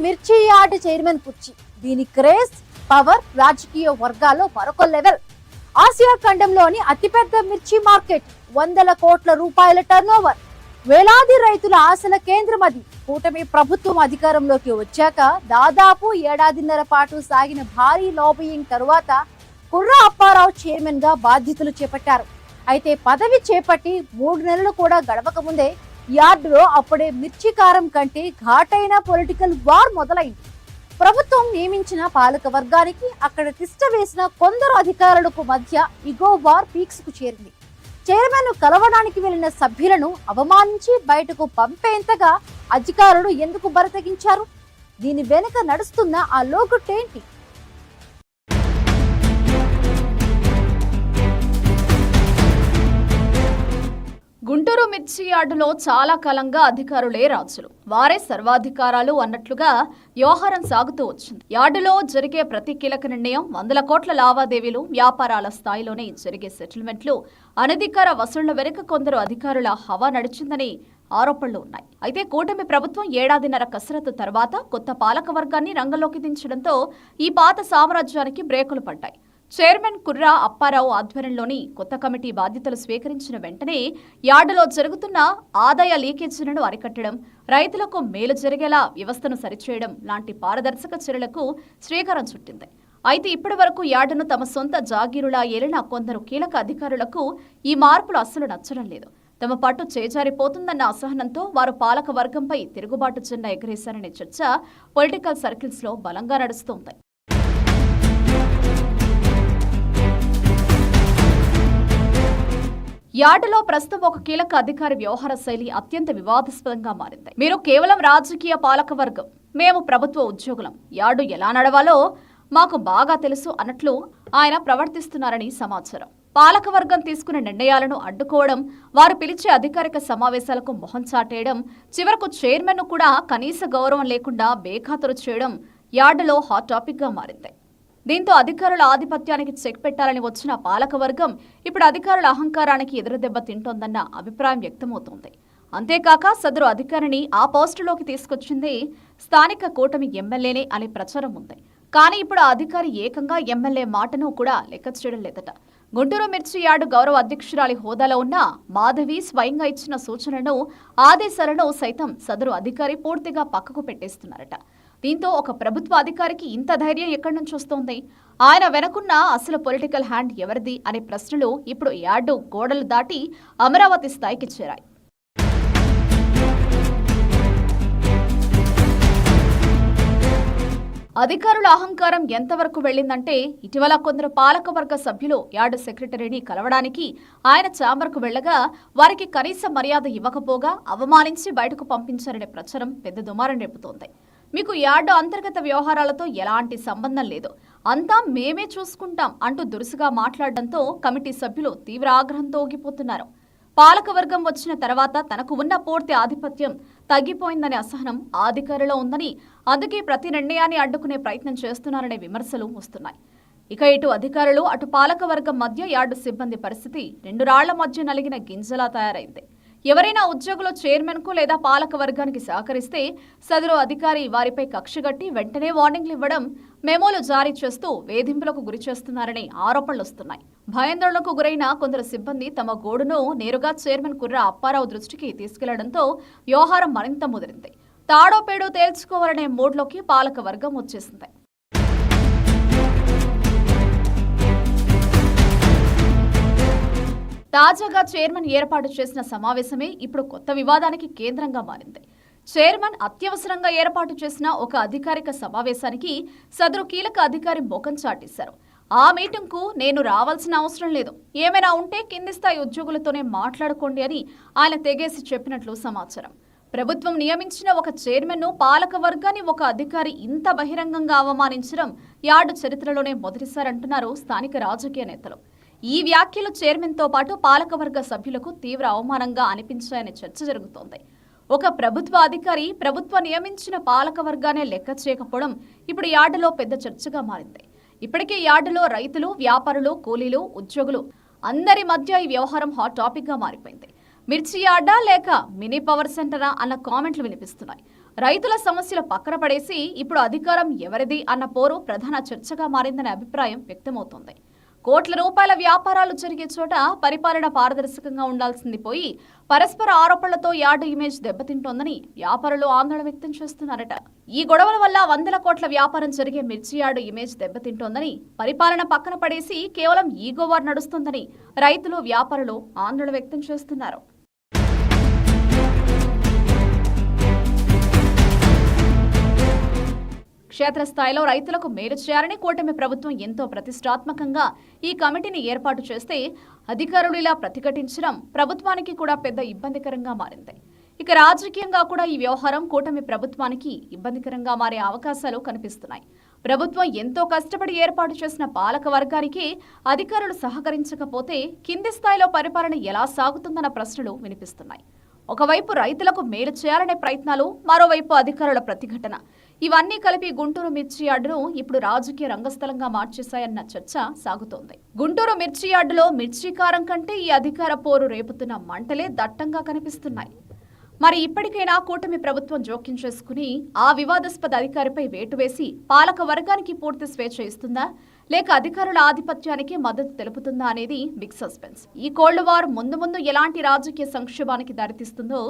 మిర్చి yard chairman కుర్చీ. దీని క్రేజ్, పవర్ రాజకీయ వర్గాల్లో మరొక లెవెల్. ఆసియా ఖండంలోని అతిపెద్ద మిర్చి మార్కెట్, వందల కోట్ల రూపాయల టర్నోవర్, వేలాది రైతుల ఆశల కేంద్రం. అది కూటమి ప్రభుత్వం అధికారంలోకి వచ్చాక దాదాపు ఏడాదిన్నర పాటు సాగిన భారీ లాబియింగ్ తరువాత కుర్రా అప్పారావు చైర్మన్ గా బాధ్యతలు చేపట్టారు. అయితే పదవి చేపట్టి 3 నెలలు కూడా గడవక ముందే యార్డులో అప్పుడే మిర్చి కారం కంటే ఘాటైన పొలిటికల్ వార్ మొదలైంది. ప్రభుత్వం నియమించిన పాలక వర్గానికి అక్కడ తిష్ట వేసిన కొందరు అధికారులకు మధ్య ఇగో వార్ పీక్స్ కు చేరింది. చైర్మన్ కలవడానికి వెళ్లిన సభ్యులను అవమానించి బయటకు పంపేంతగా అధికారులు ఎందుకు బరితెగించారు? దీని వెనుక నడుస్తున్న ఆ లోగుట్టేంటి? గుంటూరు మిర్చి యార్డులో చాలా కాలంగా అధికారులే రాజులు, వారే సర్వాధికారాలు అన్నట్లుగా వ్యవహారం సాగుతూ వచ్చింది. యార్డులో జరిగే ప్రతి కీలక నిర్ణయం, వందల కోట్ల లావాదేవీలు, వ్యాపారాల స్థాయిలోనే జరిగే సెటిల్మెంట్లు, అనధికార వసూళ్ల వెనుక కొందరు అధికారుల హవా నడిచిందని ఆరోపణలు ఉన్నాయి. అయితే కూటమి ప్రభుత్వం ఏడాదిన్నర కసరత్తు తర్వాత కొత్త పాలక వర్గాన్ని రంగంలోకి దించడంతో ఈ పాత సామ్రాజ్యానికి బ్రేకులు పడ్డాయి. చైర్మన్ కుర్రా అప్పారావు ఆధ్వర్యంలోని కొత్త కమిటీ బాధ్యతలు స్వీకరించిన వెంటనే యార్డులో జరుగుతున్న ఆదాయ లీకేజీలను అరికట్టడం, రైతులకు మేలు జరిగేలా వ్యవస్థను సరిచేయడం లాంటి పారదర్శక చర్యలకు శ్రీకారం చుట్టింది. అయితే ఇప్పటి వరకు యార్డును తమ సొంత జాగీరులా ఏలిన కొందరు కీలక అధికారులకు ఈ మార్పులు అస్సలు నచ్చడం లేదు. తమ పట్టు చేజారిపోతుందన్న అసహనంతో వారు పాలక వర్గంపై తిరుగుబాటు జెండా ఎగరేశారనే చర్చ పొలిటికల్ సర్కిల్స్ లో బలంగా నడుస్తోంది. యార్డులో ప్రస్తుతం ఒక కీలక అధికారి వ్యవహార శైలి అత్యంత వివాదాస్పదంగా మారింది. మీరు కేవలం రాజకీయ పాలక వర్గం, మేము ప్రభుత్వ ఉద్యోగులం, యార్డు ఎలా నడవాలో మాకు బాగా తెలుసు అన్నట్లు ఆయన ప్రవర్తిస్తున్నారని సమాచారం. పాలకవర్గం తీసుకునే నిర్ణయాలను అడ్డుకోవడం, వారు పిలిచే అధికారిక సమావేశాలకు మొహం చాటేయడం, చివరకు చైర్మన్ ను కూడా కనీస గౌరవం లేకుండా బేఖాతరు చేయడం యార్డులో హాట్ టాపిక్ గా మారింది. దీంతో అధికారుల ఆధిపత్యానికి చెక్ పెట్టాలని వచ్చిన పాలకవర్గం ఇప్పుడు అధికారుల అహంకారానికి ఎదురుదెబ్బ తింటోందన్న అభిప్రాయం వ్యక్తమవుతోంది. అంతేకాక సదరు అధికారిని ఆ పోస్టులోకి తీసుకొచ్చింది స్థానిక కూటమి ఎమ్మెల్యేనే అనే ప్రచారం ఉంది. కానీ ఇప్పుడు ఆ అధికారి ఏకంగా ఎమ్మెల్యే మాటను కూడా లెక్క చేయడం లేదట. గుంటూరు మిర్చి యార్డు గౌరవ అధ్యక్షురాలి హోదాలో ఉన్న మాధవి స్వయంగా ఇచ్చిన సూచనలను, ఆదేశాలను సైతం సదరు అధికారి పూర్తిగా పక్కకు పెట్టేస్తున్నారట. దీంతో ఒక ప్రభుత్వ అధికారికి ఇంత ధైర్యం ఎక్కడి నుంచి వస్తోంది? ఆయన వెనకున్న అసలు పొలిటికల్ హ్యాండ్ ఎవరిది అనే ప్రశ్నలు ఇప్పుడు యార్డు గోడలు దాటి అమరావతి స్థాయికి చేరాయి. అధికారుల అహంకారం ఎంతవరకు వెళ్లిందంటే ఇటీవల కొందరు పాలకవర్గ సభ్యులు యార్డు సెక్రటరీని కలవడానికి ఆయన ఛాంబర్కు వెళ్లగా వారికి కనీస మర్యాద ఇవ్వకపోగా అవమానించి బయటకు పంపించారనే ప్రచారం పెద్ద దుమారం రేపుతోంది. మీకు యార్డు అంతర్గత వ్యవహారాలతో ఎలాంటి సంబంధం లేదు, అంతా మేమే చూసుకుంటాం అంటూ దురుసుగా మాట్లాడడంతో కమిటీ సభ్యులు తీవ్ర ఆగ్రహంతో ఊగిపోతున్నారు. పాలకవర్గం వచ్చిన తర్వాత తనకు ఉన్న పూర్తి ఆధిపత్యం తగ్గిపోయిందనే అసహనం అధికారులో ఉందని, అందుకే ప్రతి నిర్ణయాన్ని అడ్డుకునే ప్రయత్నం చేస్తున్నారనే విమర్శలు వస్తున్నాయి. ఇక ఇటు అధికారులు అటు పాలకవర్గం మధ్య యార్డు సిబ్బంది పరిస్థితి 2 రాళ్ల మధ్య నలిగిన గింజలా తయారైంది. ఎవరైనా ఉద్యోగులు చైర్మన్ కు లేదా పాలక వర్గానికి సహకరిస్తే సదరు అధికారి వారిపై కక్షగట్టి వెంటనే వార్నింగ్లు ఇవ్వడం, మెమోలు జారీ చేస్తూ వేధింపులకు గురి చేస్తున్నారని ఆరోపణలు వస్తున్నాయి. భయాందోళనకు గురైన కొందరు సిబ్బంది తమ గోడును నేరుగా చైర్మన్ కుర్రా అప్పారావు దృష్టికి తీసుకెళ్లడంతో వ్యవహారం మరింత ముదిరింది. తాడో పేడో తేల్చుకోవాలనే మూడ్లోకి పాలక వర్గం వచ్చేసింది. తాజాగా చైర్మన్ ఏర్పాటు చేసిన సమావేశమే ఇప్పుడు కొత్త వివాదానికి కేంద్రంగా మారింది. చైర్మన్ అత్యవసరంగా ఏర్పాటు చేసిన ఒక అధికారిక సమావేశానికి సదరు కీలక అధికారి ముఖం చాటేశారు. ఆ మీటింగ్కు నేను రావాల్సిన అవసరం లేదు, ఏమైనా ఉంటే కింది స్థాయి ఉద్యోగులతోనే మాట్లాడుకోండి అని ఆయన తెగేసి చెప్పినట్లు సమాచారం. ప్రభుత్వం నియమించిన ఒక చైర్మన్ను, పాలక వర్గాన్ని ఒక అధికారి ఇంత బహిరంగంగా అవమానించడం యార్డు చరిత్రలోనే మొదటిసారంటున్నారు స్థానిక రాజకీయ నేతలు. ఈ వ్యాఖ్యలు చైర్మన్తో పాటు పాలకవర్గ సభ్యులకు తీవ్ర అవమానంగా అనిపించాయనే చర్చ జరుగుతోంది. ఒక ప్రభుత్వ అధికారి ప్రభుత్వ నియమించిన పాలకవర్గానే లెక్క చేయకపోవడం ఇప్పుడు యార్డులో పెద్ద చర్చగా మారింది. ఇప్పటికే యార్డులో రైతులు, వ్యాపారులు, కూలీలు, ఉద్యోగులు అందరి మధ్య ఈ వ్యవహారం హాట్ టాపిక్ గా మారిపోయింది. మిర్చి యార్డా లేక మినీ పవర్ సెంటరా అన్న కామెంట్లు వినిపిస్తున్నాయి. రైతుల సమస్యలు పక్కన పడేసి ఇప్పుడు అధికారం ఎవరిది అన్న పోరు ప్రధాన చర్చగా మారిందనే అభిప్రాయం వ్యక్తమవుతోంది. కోట్ల రూపాయల వ్యాపారాలు జరిగే చోట పరిపాలన పారదర్శకంగా ఉండాల్సింది పోయి పరస్పర ఆరోపణలతో యార్డు ఇమేజ్ దెబ్బతింటోందని వ్యాపారులు ఆందోళన వ్యక్తం చేస్తున్నారట. ఈ గొడవల వల్ల వందల కోట్ల వ్యాపారం జరిగే మిర్చి యార్డు ఇమేజ్ దెబ్బతింటోందని, పరిపాలన పక్కన పడేసి కేవలం ఈగో వార్ నడుస్తోందని రైతులు, వ్యాపారులు ఆందోళన వ్యక్తం చేస్తున్నారు. క్షేత్రస్థాయిలో రైతులకు మేలు చేయాలని కూటమి ప్రభుత్వం ఎంతో ప్రతిష్టాత్మకంగా ఈ కమిటీని ఏర్పాటు చేస్తే అధికారులు ఇలా ప్రతిఘటించడం ప్రభుత్వానికి కూడా పెద్ద ఇబ్బందికరంగా మారింది. ఇక రాజకీయంగా కూడా ఈ వ్యవహారం కూటమి ప్రభుత్వానికి ఇబ్బందికరంగా మారే అవకాశాలు కనిపిస్తున్నాయి. ప్రభుత్వం ఎంతో కష్టపడి ఏర్పాటు చేసిన పాలక వర్గానికి అధికారులు సహకరించకపోతే కింది స్థాయిలో పరిపాలన ఎలా సాగుతుందన్న ప్రశ్నలు వినిపిస్తున్నాయి. ఒకవైపు రైతులకు మేలు చేయాలనే ప్రయత్నాలు, మరోవైపు అధికారుల ప్రతిఘటన, ఇవన్నీ కలిపి గుంటూరు మిర్చి యార్డును ఇప్పుడు రాజకీయ రంగస్థలంగా మార్చేశాయన్న చర్చ సాగుతోంది. గుంటూరు మిర్చి యార్డులో మిర్చి కారం కంటే ఈ అధికార పోరు రేపుతున్న మంటలే దట్టంగా కనిపిస్తున్నాయి. మరి ఇప్పటికైనా కూటమి ప్రభుత్వం జోక్యం చేసుకుని ఆ వివాదాస్పద అధికారిపై వేటు వేసి పాలక వర్గానికి పూర్తి స్వేచ్ఛ ఇస్తుందా, లేక అధికారుల ఆధిపత్యానికి మద్దతు తెలుపుతుందా అనేది బిగ్ సస్పెన్స్. ఈ కోల్డ్ వార్ ముందు ముందు ఎలాంటి రాజకీయ సంక్షోభానికి దారితీస్తుందో